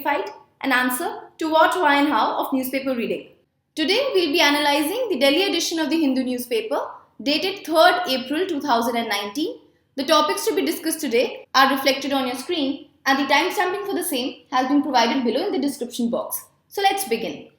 simplified, an answer to what, why and how of newspaper reading. Today we'll be analyzing the Delhi edition of the Hindu newspaper dated 3rd April 2019. The topics to be discussed today are reflected on your screen and the timestamping for the same has been provided below in the description box. So let's begin.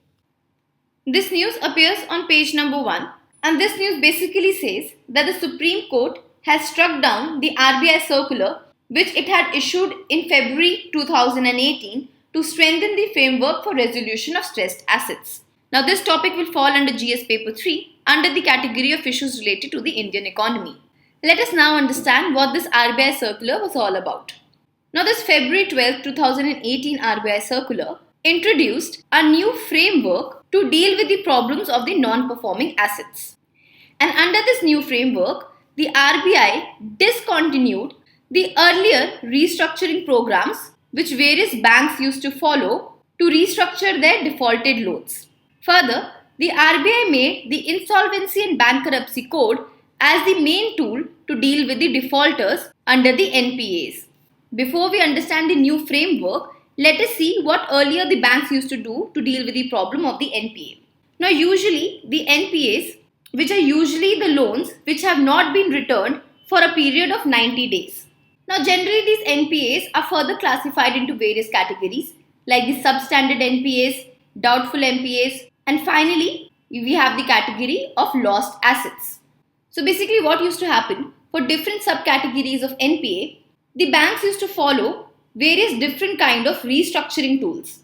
This news appears on page number 1 and this news basically says that the Supreme Court has struck down the RBI circular which it had issued in February 2018 to strengthen the framework for resolution of stressed assets. Now this topic will fall under GS paper 3 under the category of issues related to the Indian economy. Let us now understand what this RBI circular was all about. Now this February 12, 2018 RBI circular introduced a new framework to deal with the problems of the non-performing assets. And under this new framework, the RBI discontinued the earlier restructuring programs which various banks used to follow to restructure their defaulted loans. Further, the RBI made the Insolvency and Bankruptcy Code as the main tool to deal with the defaulters under the NPAs. Before we understand the new framework, let us see what earlier the banks used to do to deal with the problem of the NPA. Now usually the NPAs, which are usually the loans which have not been returned for a period of 90 days. Now generally these NPAs are further classified into various categories like the substandard NPAs, doubtful NPAs, and finally we have the category of lost assets. So basically what used to happen for different subcategories of NPA, the banks used to follow various different kind of restructuring tools.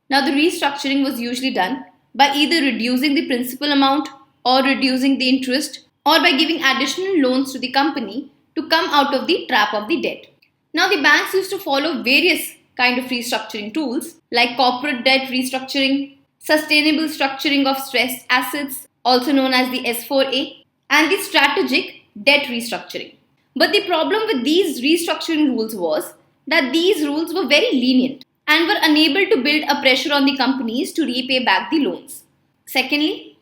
Now the restructuring was usually done by either reducing the principal amount or reducing the interest or by giving additional loans to the company to come out of the trap of the debt. Now the banks used to follow various kind of restructuring tools like corporate debt restructuring, sustainable structuring of stressed assets, also known as the S4A, and the strategic debt restructuring. But the problem with these restructuring rules was that these rules were very lenient and were unable to build a pressure on the companies to repay back the loans. Secondly,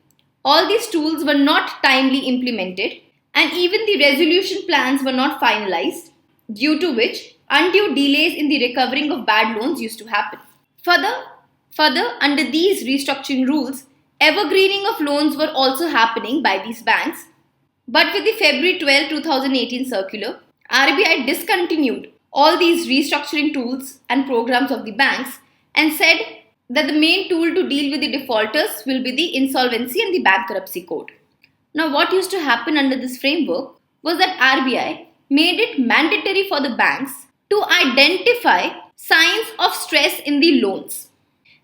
all these tools were not timely implemented and even the resolution plans were not finalized, due to which undue delays in the recovering of bad loans used to happen. Further, under these restructuring rules, evergreening of loans were also happening by these banks. But with the February 12, 2018 circular, RBI discontinued all these restructuring tools and programs of the banks and said that the main tool to deal with the defaulters will be the Insolvency and the Bankruptcy Code. Now what used to happen under this framework was that RBI made it mandatory for the banks to identify signs of stress in the loans.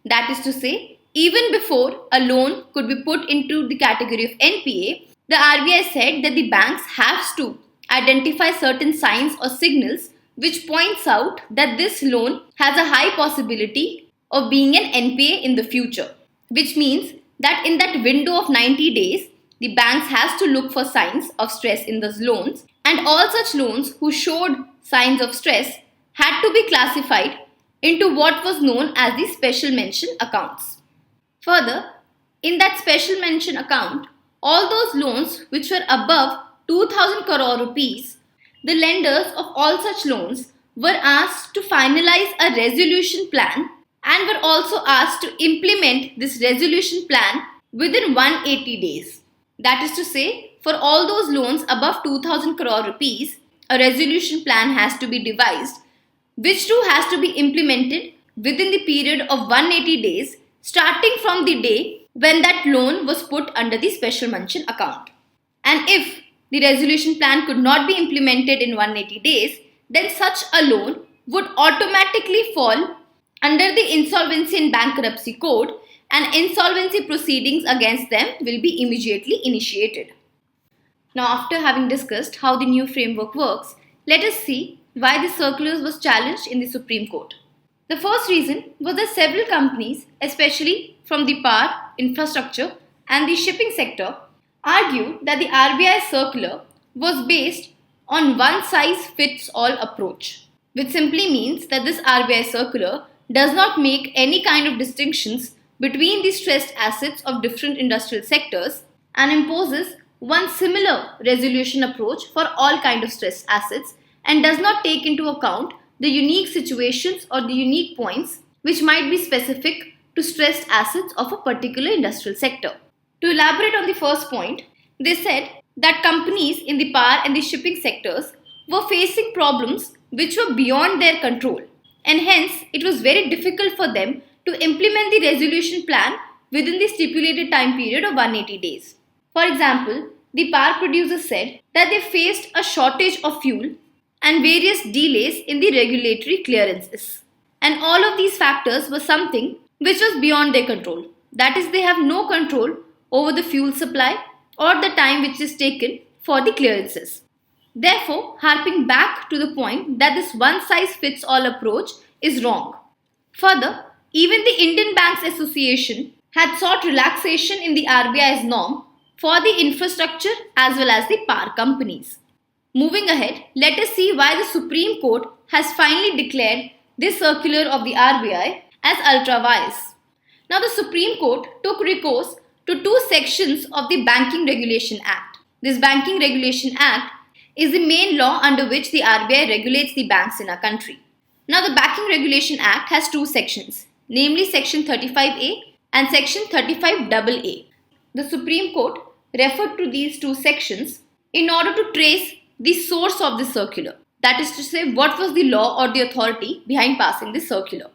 That is to say, even before a loan could be put into the category of NPA, the RBI said that the banks have to identify certain signs or signals which points out that this loan has a high possibility of being an NPA in the future, which means that in that window of 90 days, the banks has to look for signs of stress in those loans, and all such loans who showed signs of stress had to be classified into what was known as the special mention accounts. Further, in that special mention account, all those loans which were above 2000 crore rupees, the lenders of all such loans were asked to finalize a resolution plan and were also asked to implement this resolution plan within 180 days. That is to say, for all those loans above 2000 crore rupees, a resolution plan has to be devised, which too has to be implemented within the period of 180 days, starting from the day when that loan was put under the special mention account. And if the resolution plan could not be implemented in 180 days, then such a loan would automatically fall under the Insolvency and Bankruptcy Code and insolvency proceedings against them will be immediately initiated. Now after having discussed how the new framework works, let us see why the circulars was challenged in the Supreme Court. The first reason was that several companies, especially from the power, infrastructure and the shipping sector, argued that the RBI circular was based on one-size-fits-all approach, which simply means that this RBI circular does not make any kind of distinctions between the stressed assets of different industrial sectors and imposes one similar resolution approach for all kind of stressed assets and does not take into account the unique situations or the unique points which might be specific to stressed assets of a particular industrial sector. To elaborate on the first point, they said that companies in the power and the shipping sectors were facing problems which were beyond their control, and hence it was very difficult for them to implement the resolution plan within the stipulated time period of 180 days. For example, the power producers said that they faced a shortage of fuel and various delays in the regulatory clearances. And all of these factors were something which was beyond their control. That is, they have no control over the fuel supply or the time which is taken for the clearances. Therefore, harping back to the point that this one-size-fits-all approach is wrong. Further, even the Indian Banks Association had sought relaxation in the RBI's norm for the infrastructure as well as the power companies. Moving ahead, let us see why the Supreme Court has finally declared this circular of the RBI as ultra-vires. Now, the Supreme Court took recourse to two sections of the Banking Regulation Act. This Banking Regulation Act is the main law under which the RBI regulates the banks in our country. Now, the Banking Regulation Act has two sections, namely Section 35A and Section 35AA. The Supreme Court referred to these two sections in order to trace the source of the circular. That is to say, what was the law or the authority behind passing this circular.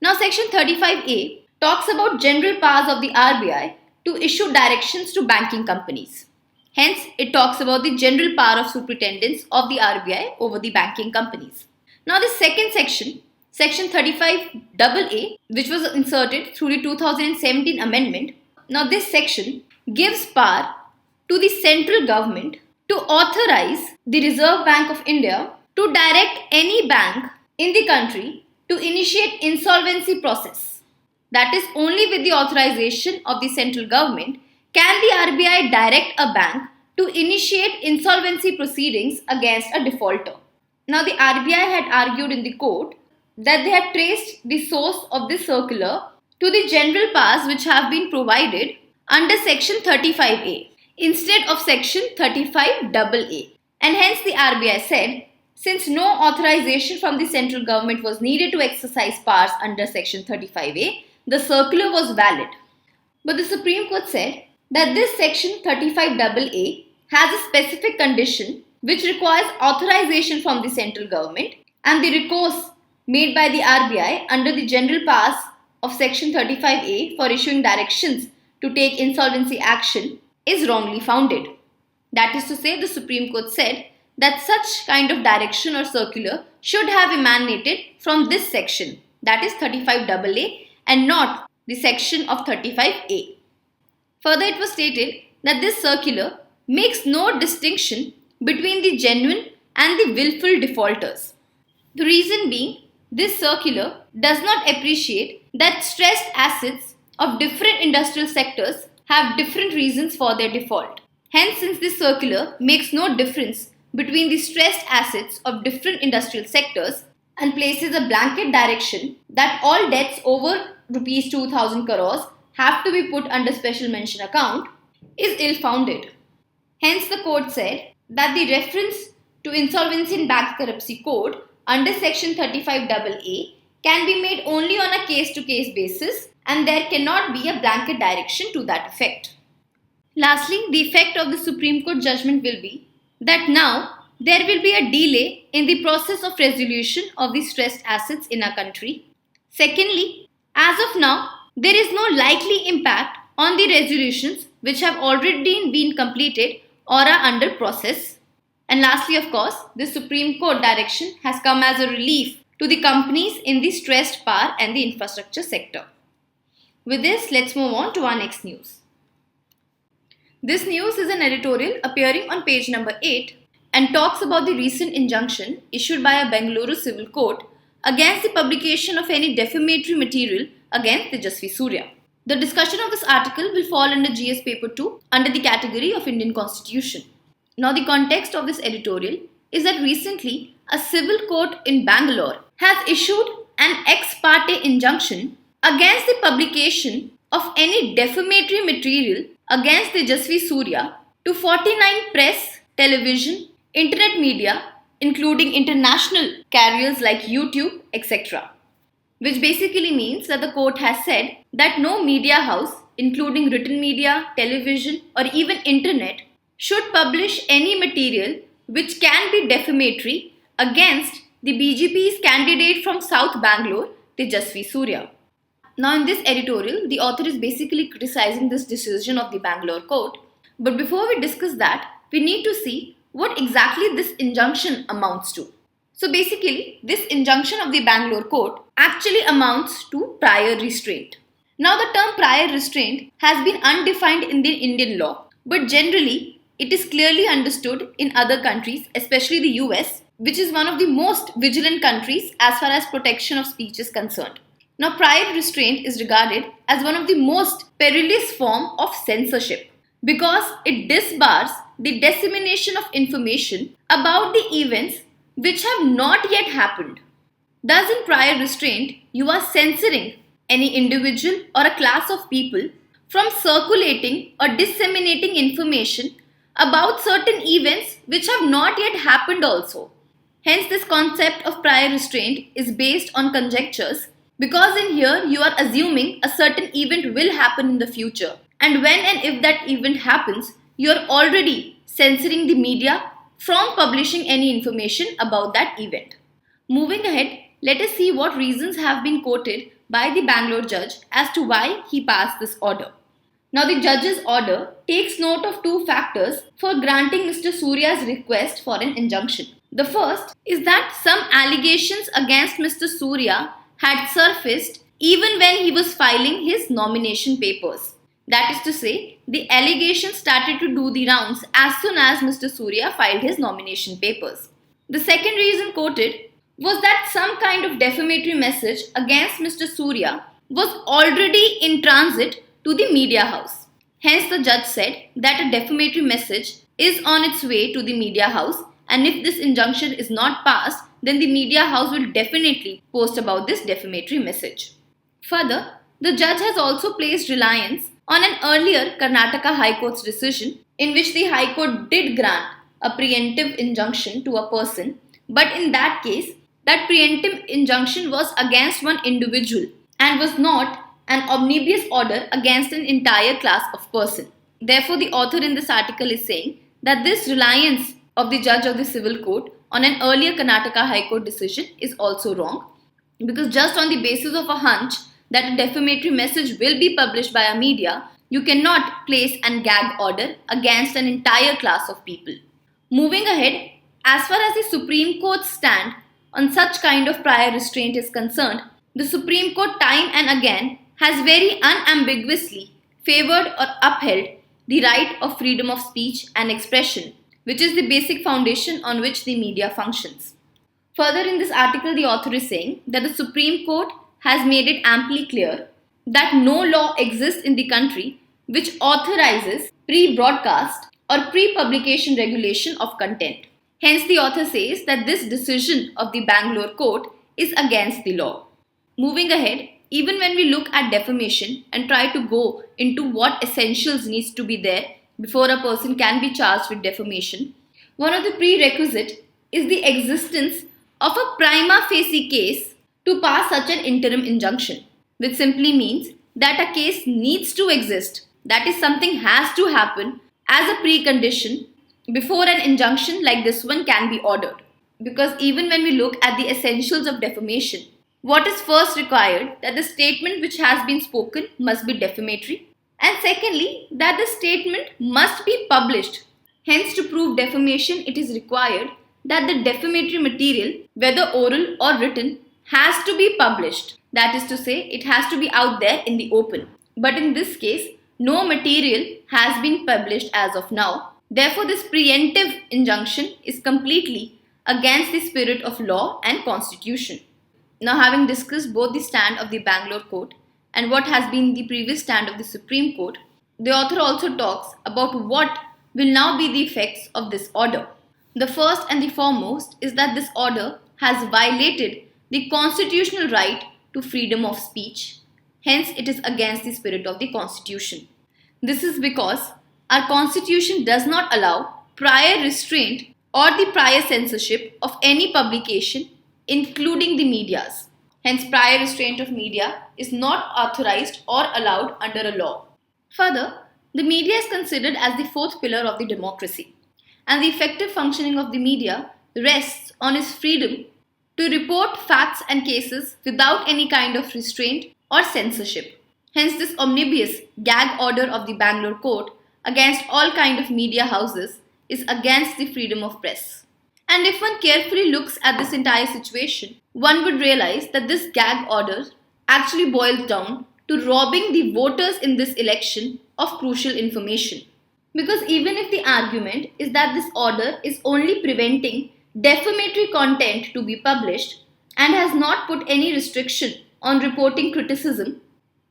Now, Section 35A talks about general powers of the RBI to issue directions to banking companies. Hence, it talks about the general power of superintendence of the RBI over the banking companies. Now, the second section, Section 35AA, which was inserted through the 2017 amendment, now this section gives power to the central government to authorize the Reserve Bank of India to direct any bank in the country to initiate insolvency process. That is, only with the authorization of the central government can the RBI direct a bank to initiate insolvency proceedings against a defaulter. Now, the RBI had argued in the court that they had traced the source of this circular to the general powers which have been provided under Section 35A instead of Section 35AA. And hence the RBI said, since no authorization from the central government was needed to exercise powers under Section 35A, the circular was valid. But the Supreme Court said that this Section 35AA has a specific condition which requires authorization from the central government, and the recourse made by the RBI under the general powers of Section 35A for issuing directions to take insolvency action is wrongly founded. That is to say, the Supreme Court said that such kind of direction or circular should have emanated from this section, that is 35AA, and not the section of 35A. Further, it was stated that this circular makes no distinction between the genuine and the willful defaulters. The reason being, this circular does not appreciate that stressed assets of different industrial sectors have different reasons for their default. Hence, since this circular makes no difference between the stressed assets of different industrial sectors and places a blanket direction that all debts over Rs 2,000 crores have to be put under special mention account, is ill-founded. Hence, the court said that the reference to Insolvency and Bankruptcy Code under Section 35AA can be made only on a case-to-case basis, and there cannot be a blanket direction to that effect. Lastly, the effect of the Supreme Court judgment will be that now there will be a delay in the process of resolution of the stressed assets in our country. Secondly, as of now, there is no likely impact on the resolutions which have already been completed or are under process. And lastly, of course, the Supreme Court direction has come as a relief to the companies in the stressed power and the infrastructure sector. With this, let's move on to our next news. This news is an editorial appearing on page number 8 and talks about the recent injunction issued by a Bengaluru civil court against the publication of any defamatory material against Tejasvi Surya. The discussion of this article will fall under GS Paper 2 under the category of Indian Constitution. Now, the context of this editorial is that recently a civil court in Bangalore has issued an ex parte injunction against the publication of any defamatory material against Tejasvi Surya to 49 press, television, internet media, including international carriers like YouTube, etc. which basically means that the court has said that no media house, including written media, television, or even internet, should publish any material which can be defamatory against the BJP's candidate from South Bangalore, Tejasvi Surya. Now, in this editorial, the author is basically criticizing this decision of the Bangalore court. But before we discuss that, we need to see what exactly this injunction amounts to. So basically, this injunction of the Bangalore court actually amounts to prior restraint. Now, the term prior restraint has been undefined in the Indian law, but generally, it is clearly understood in other countries, especially the US, which is one of the most vigilant countries as far as protection of speech is concerned. Now, prior restraint is regarded as one of the most perilous form of censorship because it disbars the dissemination of information about the events which have not yet happened. Thus, in prior restraint, you are censoring any individual or a class of people from circulating or disseminating information about certain events which have not yet happened also. Hence, this concept of prior restraint is based on conjectures because in here you are assuming a certain event will happen in the future, and when and if that event happens, you are already censoring the media from publishing any information about that event. Moving ahead, let us see what reasons have been quoted by the Bangalore judge as to why he passed this order. Now, the judge's order takes note of two factors for granting Mr. Surya's request for an injunction. The first is that some allegations against Mr. Surya had surfaced even when he was filing his nomination papers. That is to say, the allegations started to do the rounds as soon as Mr. Surya filed his nomination papers. The second reason quoted was that some kind of defamatory message against Mr. Surya was already in transit to the media house. Hence, the judge said that a defamatory message is on its way to the media house, and if this injunction is not passed, then the media house will definitely post about this defamatory message. Further, the judge has also placed reliance on an earlier Karnataka High Court's decision in which the High Court did grant a preemptive injunction to a person, but in that case, that preemptive injunction was against one individual and was not an omnibus order against an entire class of person. Therefore, the author in this article is saying that this reliance of the judge of the civil court on an earlier Karnataka High Court decision is also wrong, because just on the basis of a hunch that a defamatory message will be published by a media, you cannot place an gag order against an entire class of people. Moving ahead, as far as the Supreme Court's stand on such kind of prior restraint is concerned, the Supreme Court time and again has very unambiguously favored or upheld the right of freedom of speech and expression, which is the basic foundation on which the media functions. Further, in this article, the author is saying that the Supreme Court has made it amply clear that no law exists in the country which authorizes pre-broadcast or pre-publication regulation of content. Hence, the author says that this decision of the Bangalore court is against the law. Moving ahead, even when we look at defamation and try to go into what essentials needs to be there before a person can be charged with defamation, one of the prerequisites is the existence of a prima facie case to pass such an interim injunction, which simply means that a case needs to exist. That is, something has to happen as a precondition before an injunction like this one can be ordered. Because even when we look at the essentials of defamation, what is first required? That the statement which has been spoken must be defamatory, and secondly, that the statement must be published. Hence, to prove defamation, it is required that the defamatory material, whether oral or written, has to be published. That is to say, it has to be out there in the open. But in this case, no material has been published as of now. Therefore, this preemptive injunction is completely against the spirit of law and constitution. Now, having discussed both the stand of the Bangalore court and what has been the previous stand of the Supreme Court, the author also talks about what will now be the effects of this order. The first and the foremost is that this order has violated the constitutional right to freedom of speech. Hence, it is against the spirit of the Constitution. This is because our Constitution does not allow prior restraint or the prior censorship of any publication, including the medias. Hence, prior restraint of media is not authorized or allowed under a law. Further, the media is considered as the fourth pillar of the democracy, and the effective functioning of the media rests on its freedom to report facts and cases without any kind of restraint or censorship. Hence, this omnibus gag order of the Bangalore court against all kind of media houses is against the freedom of press. And if one carefully looks at this entire situation, one would realize that this gag order actually boils down to robbing the voters in this election of crucial information. Because even if the argument is that this order is only preventing defamatory content to be published and has not put any restriction on reporting criticism,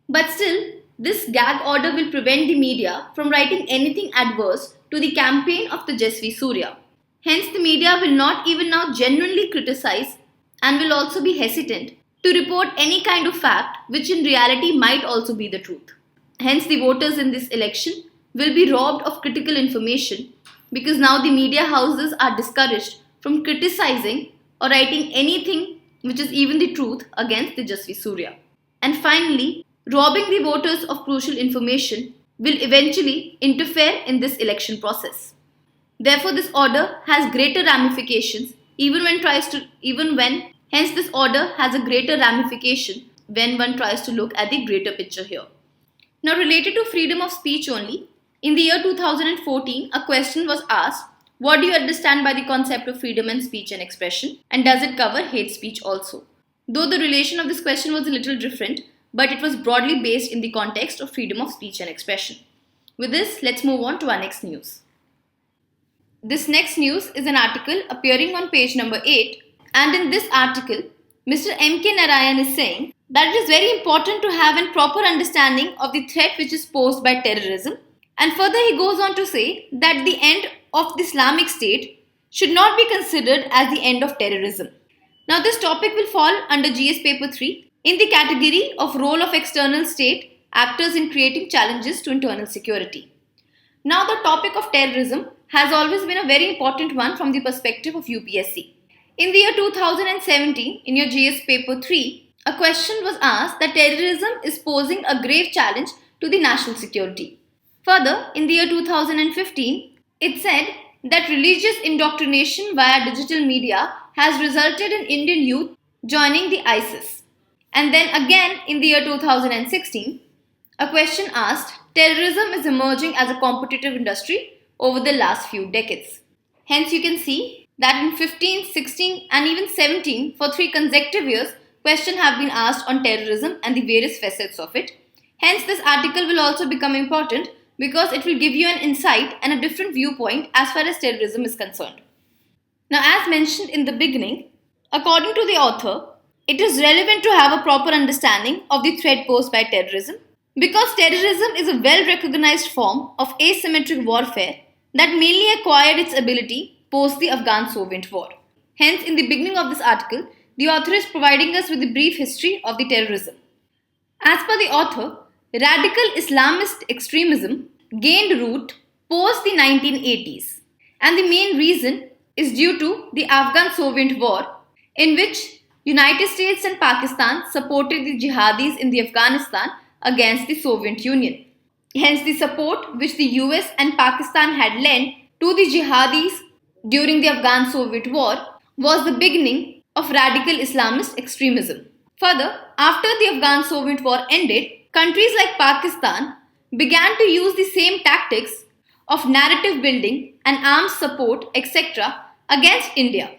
but still, this gag order will prevent the media from writing anything adverse to the campaign of Tejasvi Surya. Hence, the media will not even now genuinely criticize and will also be hesitant to report any kind of fact which in reality might also be the truth. Hence, the voters in this election will be robbed of critical information because now the media houses are discouraged from criticizing or writing anything which is even the truth against Tejasvi Surya. And finally, robbing the voters of crucial information will eventually interfere in this election process. Therefore, this order has greater ramifications hence this order has a greater ramification when one tries to look at the greater picture here. Now, related to freedom of speech only, in the year 2014, a question was asked, what do you understand by the concept of freedom and speech and expression, and does it cover hate speech also? Though the relation of this question was a little different, but it was broadly based in the context of freedom of speech and expression. With this, let's move on to our next news. This next news is an article appearing on page number 8, and in this article, Mr. M.K. Narayan is saying that it is very important to have a proper understanding of the threat which is posed by terrorism, and further he goes on to say that the end of the Islamic State should not be considered as the end of terrorism. Now, this topic will fall under GS Paper 3 in the category of role of external state actors in creating challenges to internal security. Now, the topic of terrorism has always been a very important one from the perspective of UPSC. In the year 2017, in your GS Paper 3, a question was asked that terrorism is posing a grave challenge to the national security. Further, in the year 2015, it said that religious indoctrination via digital media has resulted in Indian youth joining the ISIS. And then again in the year 2016, a question asked, terrorism is emerging as a competitive industry over the last few decades. Hence, you can see that in 15, 16 and even 17, for 3 consecutive years, questions have been asked on terrorism and the various facets of it. Hence, this article will also become important because it will give you an insight and a different viewpoint as far as terrorism is concerned. Now, as mentioned in the beginning, according to the author, it is relevant to have a proper understanding of the threat posed by terrorism because terrorism is a well-recognized form of asymmetric warfare that mainly acquired its ability post the Afghan-Soviet war. Hence, in the beginning of this article, the author is providing us with a brief history of the terrorism. As per the author, radical Islamist extremism gained root post the 1980s, and the main reason is due to the Afghan-Soviet war, in which United States and Pakistan supported the jihadis in the Afghanistan against the Soviet Union. Hence, the support which the US and Pakistan had lent to the jihadis during the Afghan-Soviet war was the beginning of radical Islamist extremism. Further, after the Afghan-Soviet war ended, countries like Pakistan began to use the same tactics of narrative building and arms support, etc. against India.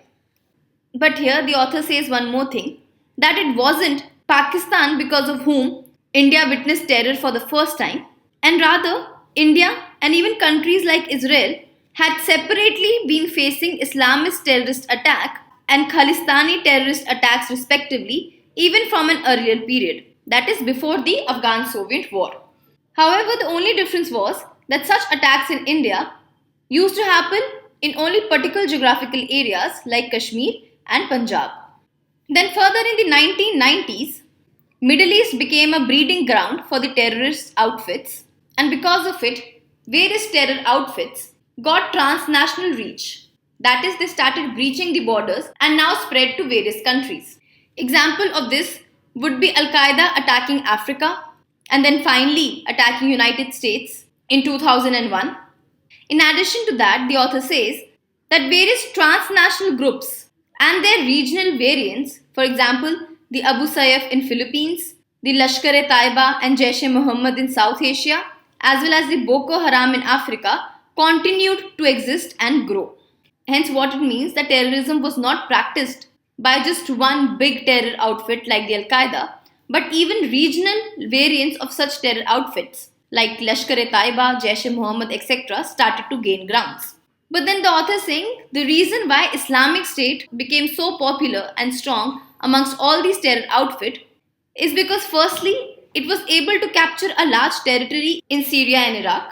But here the author says one more thing, that it wasn't Pakistan because of whom India witnessed terror for the first time, and rather India and even countries like Israel had separately been facing Islamist terrorist attack and Khalistani terrorist attacks respectively even from an earlier period, that is before the Afghan-Soviet war. However, the only difference was that such attacks in India used to happen in only particular geographical areas like Kashmir and Punjab. Then further in the 1990s, Middle East became a breeding ground for the terrorist outfits, and because of it, various terror outfits got transnational reach. That is, they started breaching the borders and now spread to various countries. Example of this would be Al-Qaeda attacking Africa and then finally attacking United States in 2001. In addition to that, the author says that various transnational groups and their regional variants, for example, the Abu Sayyaf in Philippines, the Lashkar-e-Taiba and Jaish-e-Mohammed in South Asia, as well as the Boko Haram in Africa, continued to exist and grow. Hence, what it means that terrorism was not practiced by just one big terror outfit like the Al-Qaeda, but even regional variants of such terror outfits like Lashkar-e-Taiba, Jaish-e-Mohammed, etc. started to gain grounds. But then the author is saying the reason why Islamic State became so popular and strong amongst all these terror outfits is because firstly, it was able to capture a large territory in Syria and Iraq.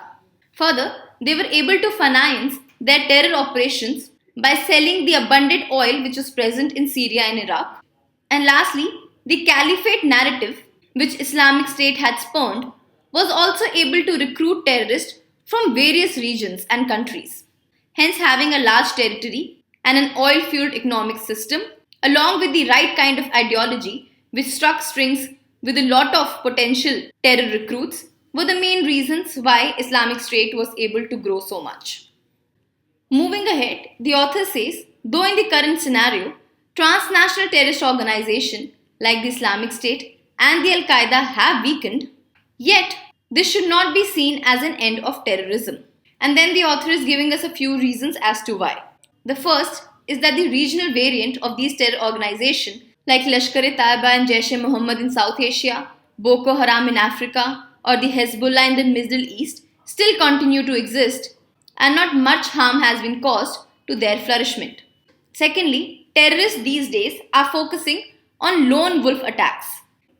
Further, they were able to finance their terror operations by selling the abundant oil which was present in Syria and Iraq. And lastly, the caliphate narrative which Islamic State had spawned was also able to recruit terrorists from various regions and countries. Hence, having a large territory and an oil-fueled economic system, along with the right kind of ideology which struck strings with a lot of potential terror recruits, were the main reasons why Islamic State was able to grow so much. Moving ahead, the author says, though in the current scenario, transnational terrorist organizations like the Islamic State and the Al-Qaeda have weakened, yet this should not be seen as an end of terrorism. And then the author is giving us a few reasons as to why. The first is that the regional variant of these terror organizations like Lashkar-e-Taiba and Jaish-e-Mohammed in South Asia, Boko Haram in Africa, or the Hezbollah in the Middle East still continue to exist and not much harm has been caused to their flourishment. Secondly, terrorists these days are focusing on lone wolf attacks.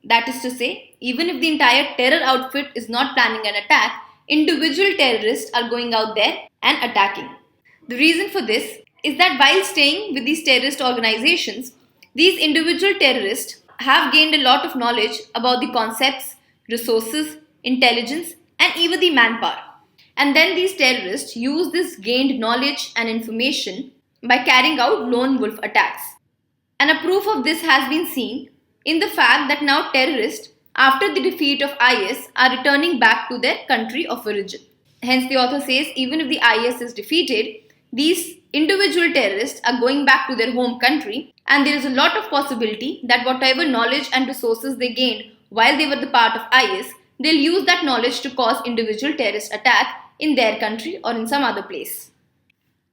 That is to say, even if the entire terror outfit is not planning an attack, individual terrorists are going out there and attacking. The reason for this is that while staying with these terrorist organizations, these individual terrorists have gained a lot of knowledge about the concepts, resources, intelligence, and even the manpower. And then these terrorists use this gained knowledge and information by carrying out lone wolf attacks. And a proof of this has been seen in the fact that now terrorists, after the defeat of IS, are returning back to their country of origin. Hence, the author says even if the IS is defeated, these individual terrorists are going back to their home country, and there is a lot of possibility that whatever knowledge and resources they gained while they were the part of IS, they'll use that knowledge to cause individual terrorist attack in their country or in some other place.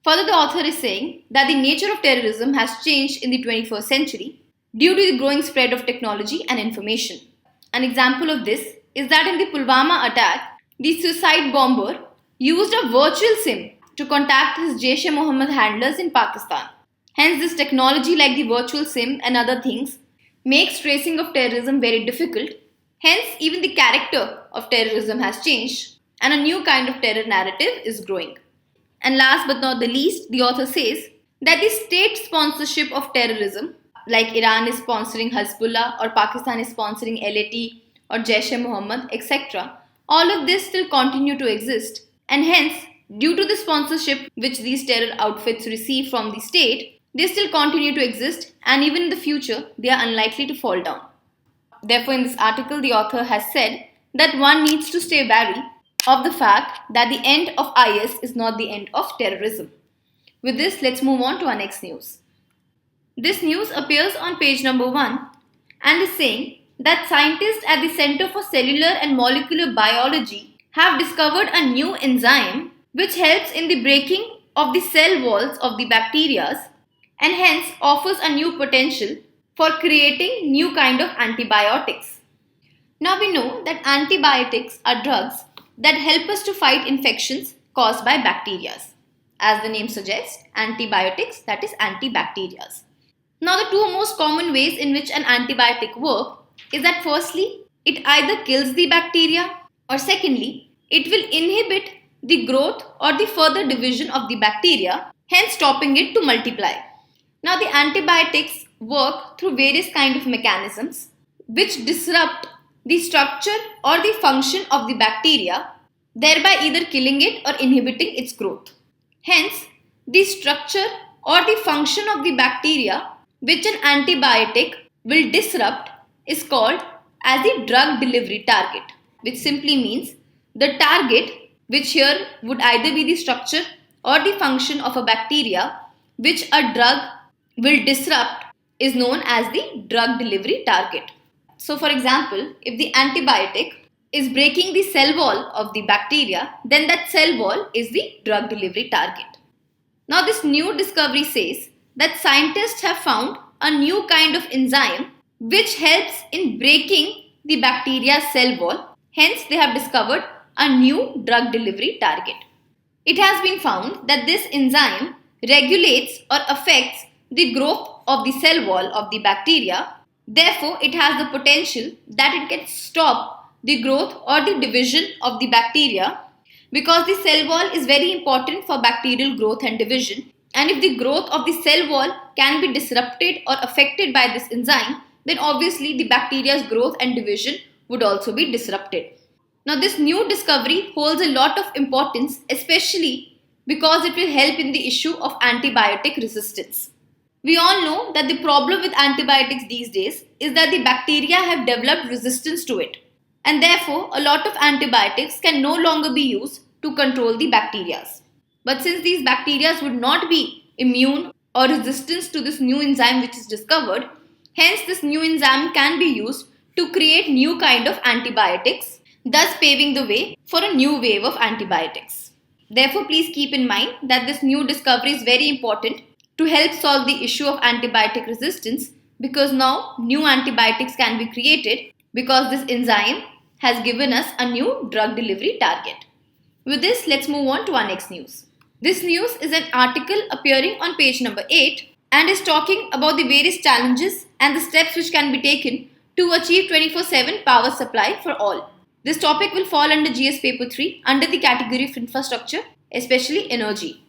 Further, the author is saying that the nature of terrorism has changed in the 21st century due to the growing spread of technology and information. An example of this is that in the Pulwama attack, the suicide bomber used a virtual SIM to contact his Jaish-e-Mohammed handlers in Pakistan. Hence, this technology like the virtual SIM and other things makes tracing of terrorism very difficult. Hence, even the character of terrorism has changed and a new kind of terror narrative is growing. And last but not the least, the author says that the state sponsorship of terrorism, like Iran is sponsoring Hezbollah or Pakistan is sponsoring LAT or Jaish-e-Mohammed, etc., all of this still continue to exist. And hence, due to the sponsorship which these terror outfits receive from the state, they still continue to exist, and even in the future, they are unlikely to fall down. Therefore, in this article, the author has said that one needs to stay wary of the fact that the end of IS is not the end of terrorism. With this, let's move on to our next news. This news appears on page number 1 and is saying that scientists at the Center for Cellular and Molecular Biology have discovered a new enzyme which helps in the breaking of the cell walls of the bacteria and hence offers a new potential for creating new kind of antibiotics. Now we know that antibiotics are drugs that help us to fight infections caused by bacteria. As the name suggests, antibiotics, that is antibacterials. Now the two most common ways in which an antibiotic works is that firstly, it either kills the bacteria or secondly, it will inhibit the growth or the further division of the bacteria, hence stopping it to multiply. Now the antibiotics work through various kind of mechanisms which disrupt the structure or the function of the bacteria, thereby either killing it or inhibiting its growth. Hence, the structure or the function of the bacteria which an antibiotic will disrupt is called as the drug delivery target, which simply means the target, which here would either be the structure or the function of a bacteria which a drug will disrupt, is known as the drug delivery target. So for example, if the antibiotic is breaking the cell wall of the bacteria, then that cell wall is the drug delivery target. Now this new discovery says that scientists have found a new kind of enzyme which helps in breaking the bacteria's cell wall. Hence, they have discovered a new drug delivery target. It has been found that this enzyme regulates or affects the growth of the cell wall of the bacteria. Therefore, it has the potential that it can stop the growth or the division of the bacteria, because the cell wall is very important for bacterial growth and division. And if the growth of the cell wall can be disrupted or affected by this enzyme, then obviously the bacteria's growth and division would also be disrupted. Now this new discovery holds a lot of importance, especially because it will help in the issue of antibiotic resistance. We all know that the problem with antibiotics these days is that the bacteria have developed resistance to it, and therefore a lot of antibiotics can no longer be used to control the bacteria. But since these bacteria would not be immune or resistant to this new enzyme which is discovered, hence this new enzyme can be used to create new kind of antibiotics, thus paving the way for a new wave of antibiotics. Therefore, please keep in mind that this new discovery is very important to help solve the issue of antibiotic resistance, because now new antibiotics can be created because this enzyme has given us a new drug delivery target. With this, let's move on to our next news. This news is an article appearing on page number 8 and is talking about the various challenges and the steps which can be taken to achieve 24/7 power supply for all. This topic will fall under GS Paper 3 under the category of infrastructure, especially energy.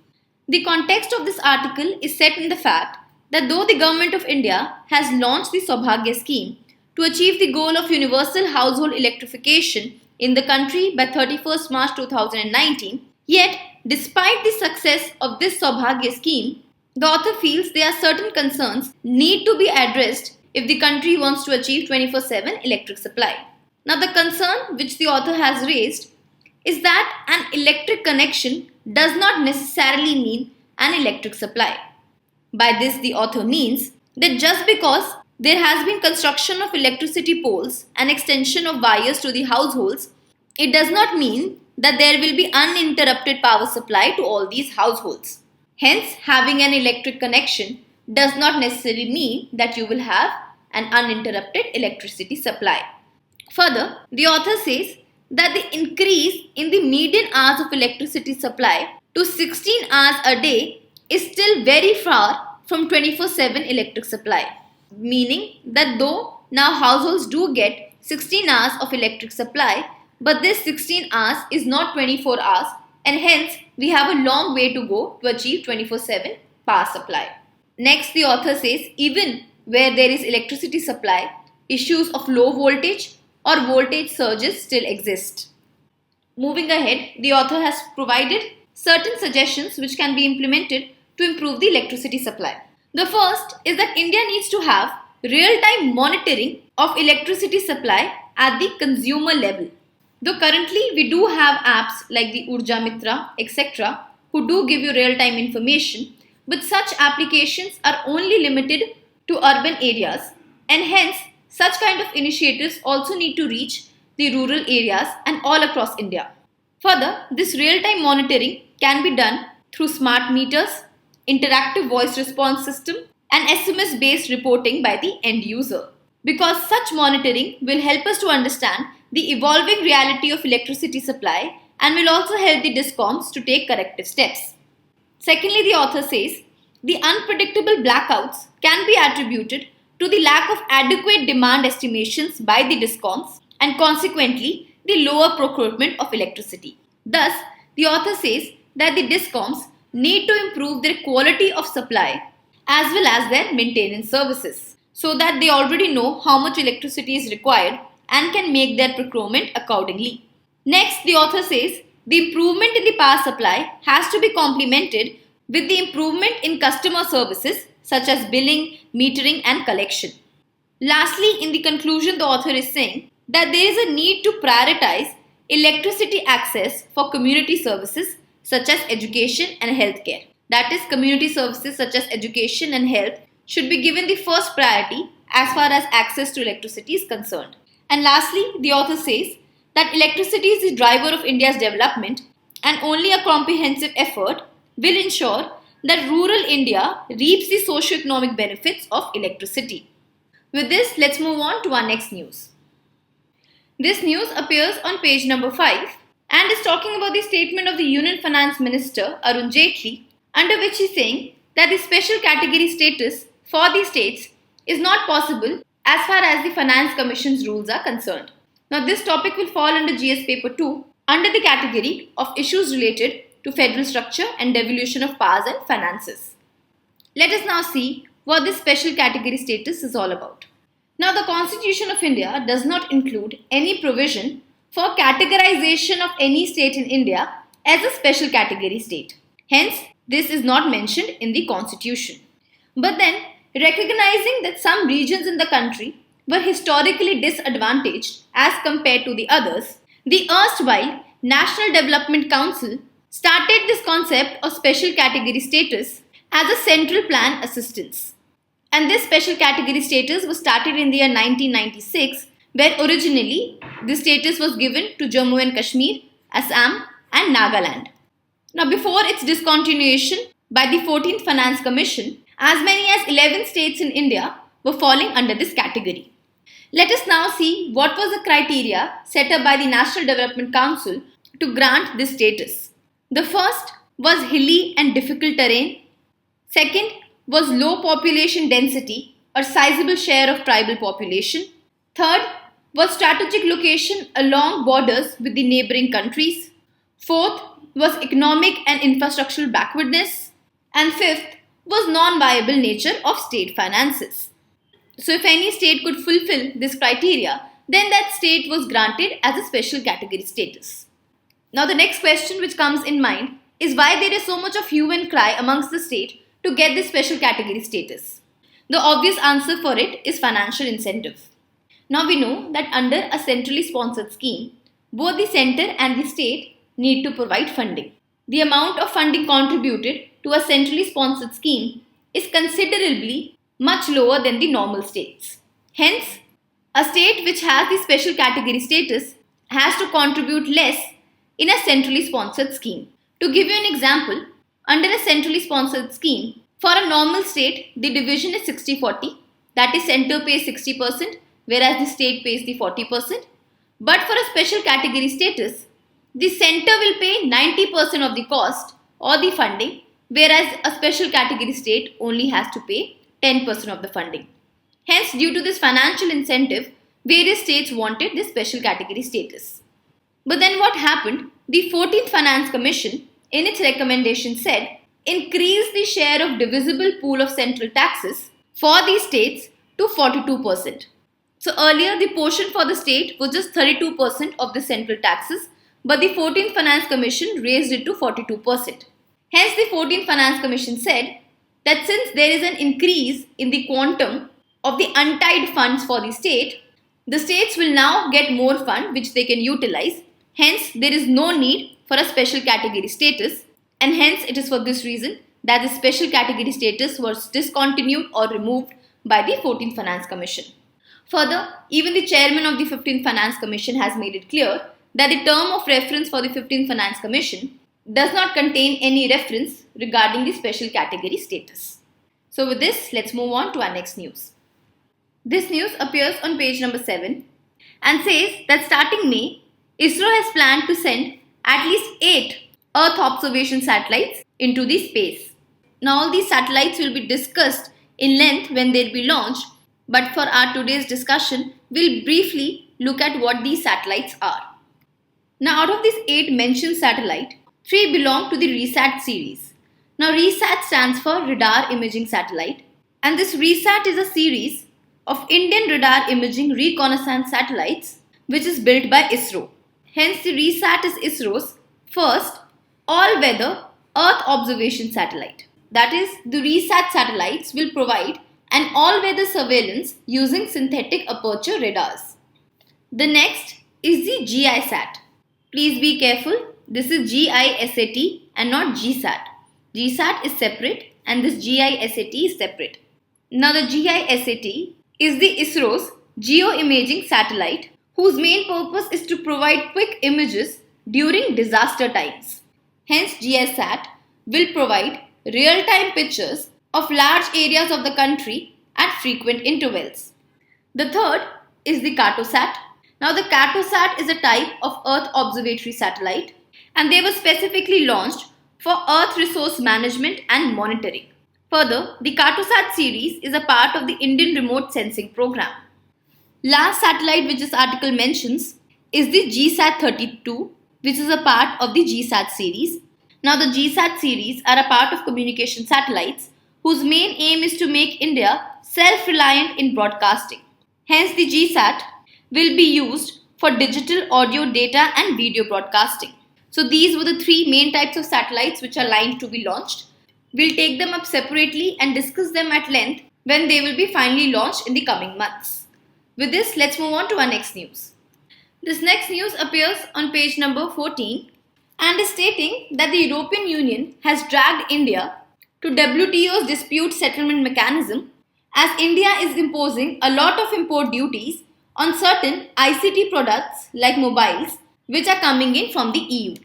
The context of this article is set in the fact that though the Government of India has launched the Saubhagya scheme to achieve the goal of universal household electrification in the country by 31st March 2019, yet despite the success of this Saubhagya scheme, the author feels there are certain concerns need to be addressed if the country wants to achieve 24/7 electric supply. Now the concern which the author has raised is that an electric connection does not necessarily mean an electric supply. By this, the author means that just because there has been construction of electricity poles and extension of wires to the households, it does not mean that there will be uninterrupted power supply to all these households. Hence, having an electric connection does not necessarily mean that you will have an uninterrupted electricity supply. Further, the author says that the increase in the median hours of electricity supply to 16 hours a day is still very far from 24/7 electric supply, meaning that though now households do get 16 hours of electric supply, but this 16 hours is not 24 hours, and hence we have a long way to go to achieve 24/7 power supply. Next, the author says even where there is electricity supply, issues of low voltage or voltage surges still exist. Moving ahead, the author has provided certain suggestions which can be implemented to improve the electricity supply. The first is that India needs to have real-time monitoring of electricity supply at the consumer level. Though currently we do have apps like the Urja Mitra, etc., who do give you real-time information, but such applications are only limited to urban areas, and hence such kind of initiatives also need to reach the rural areas and all across India. Further, this real-time monitoring can be done through smart meters, interactive voice response system, and SMS-based reporting by the end user, because such monitoring will help us to understand the evolving reality of electricity supply and will also help the DISCOMs to take corrective steps. Secondly, the author says the unpredictable blackouts can be attributed to the lack of adequate demand estimations by the DISCOMs and consequently the lower procurement of electricity. Thus, the author says that the DISCOMs need to improve their quality of supply as well as their maintenance services so that they already know how much electricity is required and can make their procurement accordingly. Next, the author says the improvement in the power supply has to be complemented with the improvement in customer services such as billing, metering and collection. Lastly, in the conclusion, the author is saying that there is a need to prioritize electricity access for community services such as education and healthcare. That is, community services such as education and health should be given the first priority as far as access to electricity is concerned. And lastly, the author says that electricity is the driver of India's development and only a comprehensive effort will ensure that rural India reaps the socio-economic benefits of electricity. With this, let's move on to our next news. This news appears on page number 5 and is talking about the statement of the Union Finance Minister Arun Jaitley, under which he is saying that the special category status for the states is not possible as far as the Finance Commission's rules are concerned. Now, this topic will fall under GS Paper 2 under the category of issues related to federal structure and devolution of powers and finances. Let us now see what this special category status is all about. Now, the Constitution of India does not include any provision for categorization of any state in India as a special category state. Hence, this is not mentioned in the Constitution. But then, recognizing that some regions in the country were historically disadvantaged as compared to the others, the erstwhile National Development Council started this concept of special category status as a central plan assistance. And this special category status was started in the year 1996, where originally this status was given to Jammu and Kashmir, Assam and Nagaland. Now, before its discontinuation by the 14th Finance Commission, as many as 11 states in India were falling under this category. Let us now see what was the criteria set up by the National Development Council to grant this status. The first was hilly and difficult terrain. Second was low population density or sizable share of tribal population. Third was strategic location along borders with the neighboring countries. Fourth was economic and infrastructural backwardness. And fifth was non-viable nature of state finances. So if any state could fulfill this criteria, then that state was granted as a special category status. Now the next question which comes in mind is why there is so much of hue and cry amongst the state to get this special category status. The obvious answer for it is financial incentive. Now we know that under a centrally sponsored scheme, both the center and the state need to provide funding. The amount of funding contributed to a centrally sponsored scheme is considerably much lower than the normal states. Hence, a state which has the special category status has to contribute less in a centrally sponsored scheme. To give you an example, under a centrally sponsored scheme, for a normal state, the division is 60-40, that is center pays 60%, whereas the state pays the 40%. But for a special category status, the center will pay 90% of the cost or the funding, whereas a special category state only has to pay 10% of the funding. Hence, due to this financial incentive, various states wanted this special category status. But then what happened? The 14th Finance Commission, in its recommendation, said increase the share of divisible pool of central taxes for these states to 42%. So earlier the portion for the state was just 32% of the central taxes, but the 14th Finance Commission raised it to 42%. Hence the 14th Finance Commission said that since there is an increase in the quantum of the untied funds for the states will now get more fund which they can utilize. Hence, there is no need for a special category status, and hence it is for this reason that the special category status was discontinued or removed by the 14th Finance Commission. Further, even the chairman of the 15th Finance Commission has made it clear that the term of reference for the 15th Finance Commission does not contain any reference regarding the special category status. So with this, let's move on to our next news. This news appears on page number 7 and says that starting May, ISRO has planned to send at least 8 Earth observation satellites into the space. Now all these satellites will be discussed in length when they'll be launched, but for our today's discussion, we'll briefly look at what these satellites are. Now out of these 8 mentioned satellites, 3 belong to the RESAT series. Now RESAT stands for Radar Imaging Satellite, and this RESAT is a series of Indian radar imaging reconnaissance satellites which is built by ISRO. Hence the RESAT is ISRO's first all-weather Earth observation satellite. That is, the RESAT satellites will provide and all-weather surveillance using synthetic aperture radars. The next is the GISAT. Please be careful, this is GISAT and not GSAT. GSAT is separate and this GISAT is separate. Now the GISAT is the ISRO's geoimaging satellite whose main purpose is to provide quick images during disaster times. Hence GISAT will provide real-time pictures of large areas of the country at frequent intervals. The third is the Cartosat. Now the Cartosat is a type of Earth observatory satellite and they were specifically launched for Earth resource management and monitoring. Further, the Cartosat series is a part of the Indian Remote Sensing Program. Last satellite which this article mentions is the GSAT-32, which is a part of the GSAT series. Now the GSAT series are a part of communication satellites whose main aim is to make India self-reliant in broadcasting. Hence the GSAT will be used for digital audio data and video broadcasting. So these were the three main types of satellites which are lined to be launched. We'll take them up separately and discuss them at length when they will be finally launched in the coming months. With this, let's move on to our next news. This next news appears on page number 14 and is stating that the European Union has dragged India to WTO's dispute settlement mechanism as India is imposing a lot of import duties on certain ICT products like mobiles which are coming in from the EU.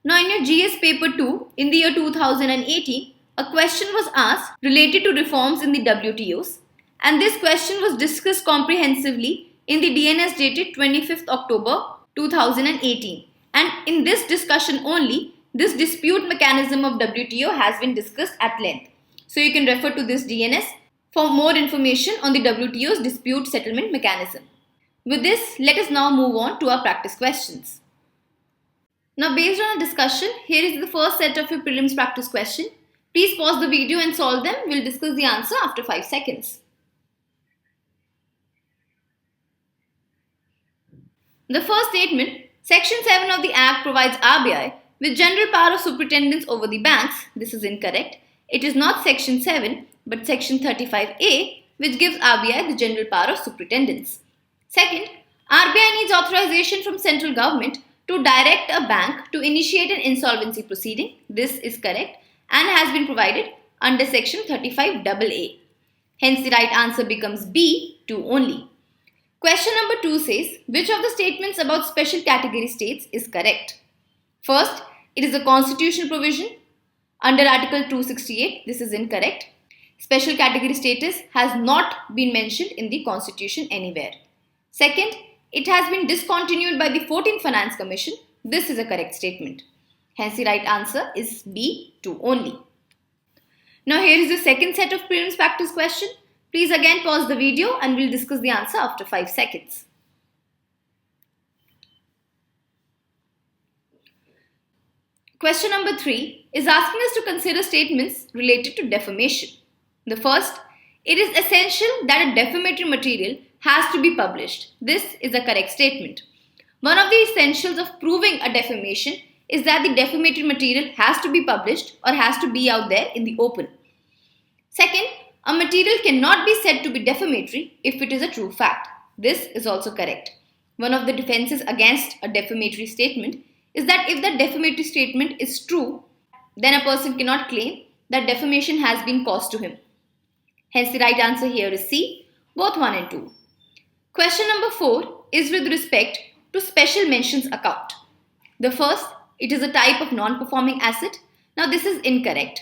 Now in your GS paper 2 in the year 2018, a question was asked related to reforms in the WTOs and this question was discussed comprehensively in the DNS dated 25th October 2018 and in this discussion only, this dispute mechanism of WTO has been discussed at length. So you can refer to this DNS for more information on the WTO's dispute settlement mechanism. With this, let us now move on to our practice questions. Now based on our discussion, here is the first set of your prelims practice question. Please pause the video and solve them. We'll discuss the answer after 5 seconds. The first statement, Section 7 of the Act provides RBI with general power of superintendence over the banks. This is incorrect. It is not Section 7 but Section 35A which gives RBI the general power of superintendence. Second, RBI needs authorization from central government to direct a bank to initiate an insolvency proceeding. This is correct and has been provided under Section 35AA. Hence the right answer becomes B, 2 only. Question number 2 says, which of the statements about special category states is correct? First, it is a constitutional provision. Under Article 268, this is incorrect. Special category status has not been mentioned in the Constitution anywhere. Second, it has been discontinued by the 14th Finance Commission. This is a correct statement. Hence the right answer is B, 2 only. Now here is the second set of prelims practice question. Please again pause the video and we'll discuss the answer after 5 seconds. Question number 3 is asking us to consider statements related to defamation. The first, it is essential that a defamatory material has to be published. This is a correct statement. One of the essentials of proving a defamation is that the defamatory material has to be published or has to be out there in the open. Second, a material cannot be said to be defamatory if it is a true fact. This is also correct. One of the defenses against a defamatory statement is that if the defamatory statement is true, then a person cannot claim that defamation has been caused to him. Hence the right answer here is C, both 1 and 2. Question number 4 is with respect to special mentions account. The first, it is a type of non-performing asset. Now this is incorrect.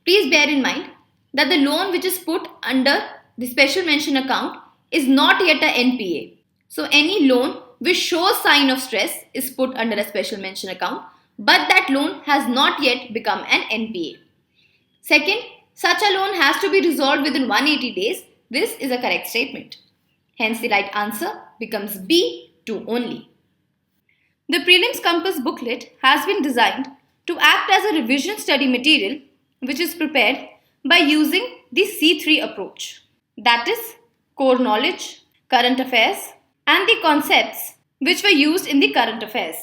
Please bear in mind that the loan which is put under the special mention account is not yet a NPA. So any loan which shows sign of stress is put under a special mention account, but that loan has not yet become an NPA. Second, such a loan has to be resolved within 180 days. This is a correct statement. Hence the right answer becomes B, 2 only. The Prelims Compass booklet has been designed to act as a revision study material which is prepared by using the C3 approach. That is core knowledge, current affairs and the concepts which were used in the current affairs.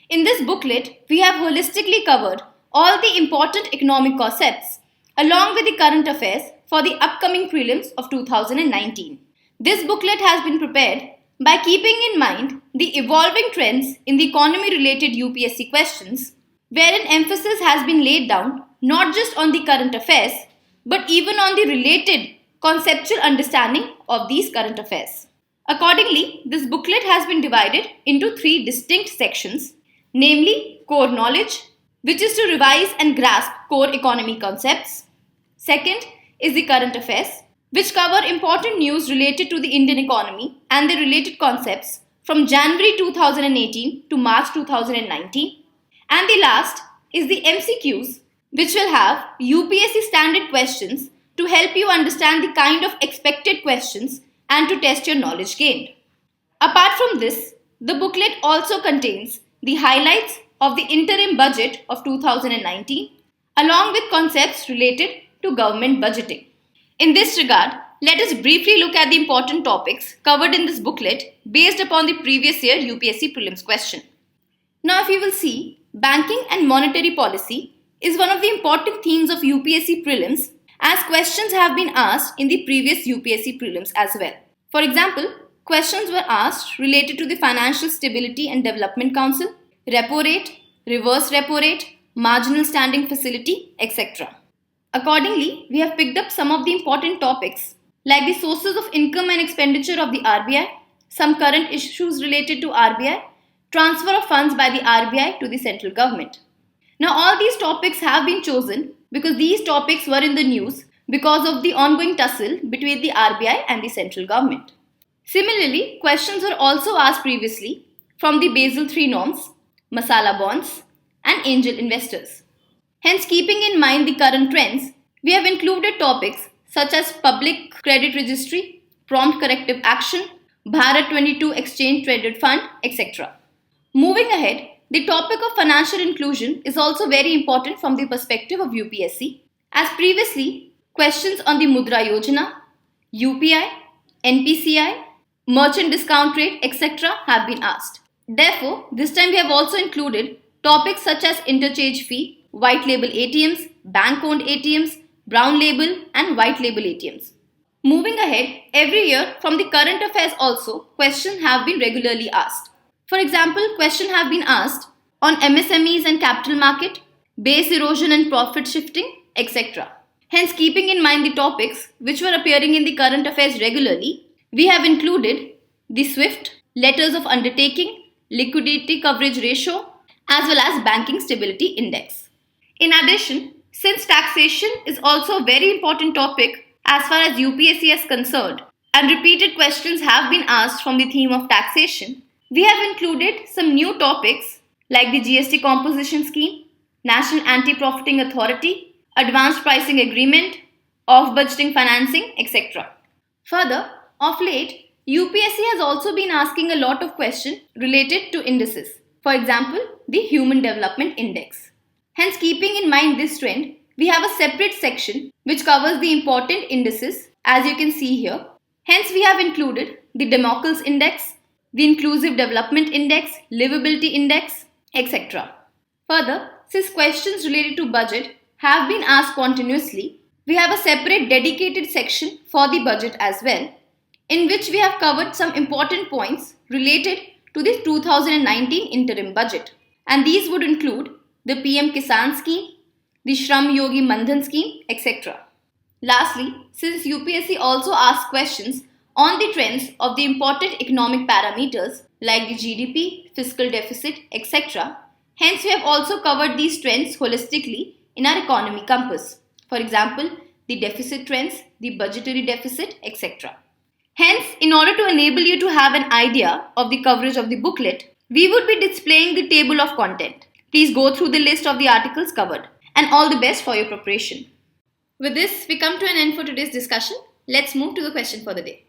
In this booklet, we have holistically covered all the important economic concepts along with the current affairs for the upcoming prelims of 2019. This booklet has been prepared by keeping in mind the evolving trends in the economy-related UPSC questions, wherein emphasis has been laid down not just on the current affairs, but even on the related conceptual understanding of these current affairs. Accordingly, this booklet has been divided into three distinct sections, namely core knowledge, which is to revise and grasp core economy concepts. Second is the current affairs, which cover important news related to the Indian economy and the related concepts from January 2018 to March 2019. And the last is the MCQs, which will have UPSC standard questions to help you understand the kind of expected questions and to test your knowledge gained. Apart from this, the booklet also contains the highlights of the interim budget of 2019 along with concepts related to government budgeting. In this regard, let us briefly look at the important topics covered in this booklet based upon the previous year UPSC prelims question. Now, if you will see, banking and monetary policy is one of the important themes of UPSC prelims, as questions have been asked in the previous UPSC prelims as well. For example, questions were asked related to the Financial Stability and Development Council, repo rate, reverse repo rate, marginal standing facility, etc. Accordingly, we have picked up some of the important topics like the sources of income and expenditure of the RBI, some current issues related to RBI, transfer of funds by the RBI to the central government. Now, all these topics have been chosen because these topics were in the news because of the ongoing tussle between the RBI and the central government. Similarly, questions were also asked previously from the Basel III norms, masala bonds, and angel investors. Hence, keeping in mind the current trends, we have included topics such as public credit registry, prompt corrective action, Bharat 22 exchange traded fund, etc. Moving ahead, the topic of financial inclusion is also very important from the perspective of UPSC, as previously questions on the Mudra Yojana, UPI, NPCI, merchant discount rate, etc. have been asked. Therefore, this time we have also included topics such as interchange fee, white label ATMs, bank-owned ATMs, brown label and white label ATMs. Moving ahead, every year from the current affairs also, questions have been regularly asked. For example, questions have been asked on MSMEs and capital market, base erosion and profit shifting, etc. Hence, keeping in mind the topics which were appearing in the current affairs regularly, we have included the SWIFT, letters of undertaking, liquidity coverage ratio, as well as banking stability index. In addition, since taxation is also a very important topic as far as UPSC is concerned, and repeated questions have been asked from the theme of taxation, we have included some new topics like the GST composition scheme, National Anti-Profiting Authority, Advanced Pricing Agreement, off-budgeting financing, etc. Further, of late, UPSC has also been asking a lot of questions related to indices. For example, the Human Development Index. Hence, keeping in mind this trend, we have a separate section which covers the important indices as you can see here. Hence, we have included the Democles Index, the Inclusive Development Index, Livability Index, etc. Further, since questions related to budget have been asked continuously, we have a separate dedicated section for the budget as well, in which we have covered some important points related to the 2019 interim budget. And these would include the PM Kisan scheme, the Shram Yogi Mandhan scheme, etc. Lastly, since UPSC also asks questions on the trends of the important economic parameters like the GDP, fiscal deficit, etc., hence we have also covered these trends holistically in our economy compass. For example, the deficit trends, the budgetary deficit, etc. Hence, in order to enable you to have an idea of the coverage of the booklet, we would be displaying the table of content. Please go through the list of the articles covered, and all the best for your preparation. With this, we come to an end for today's discussion. Let's move to the question for the day.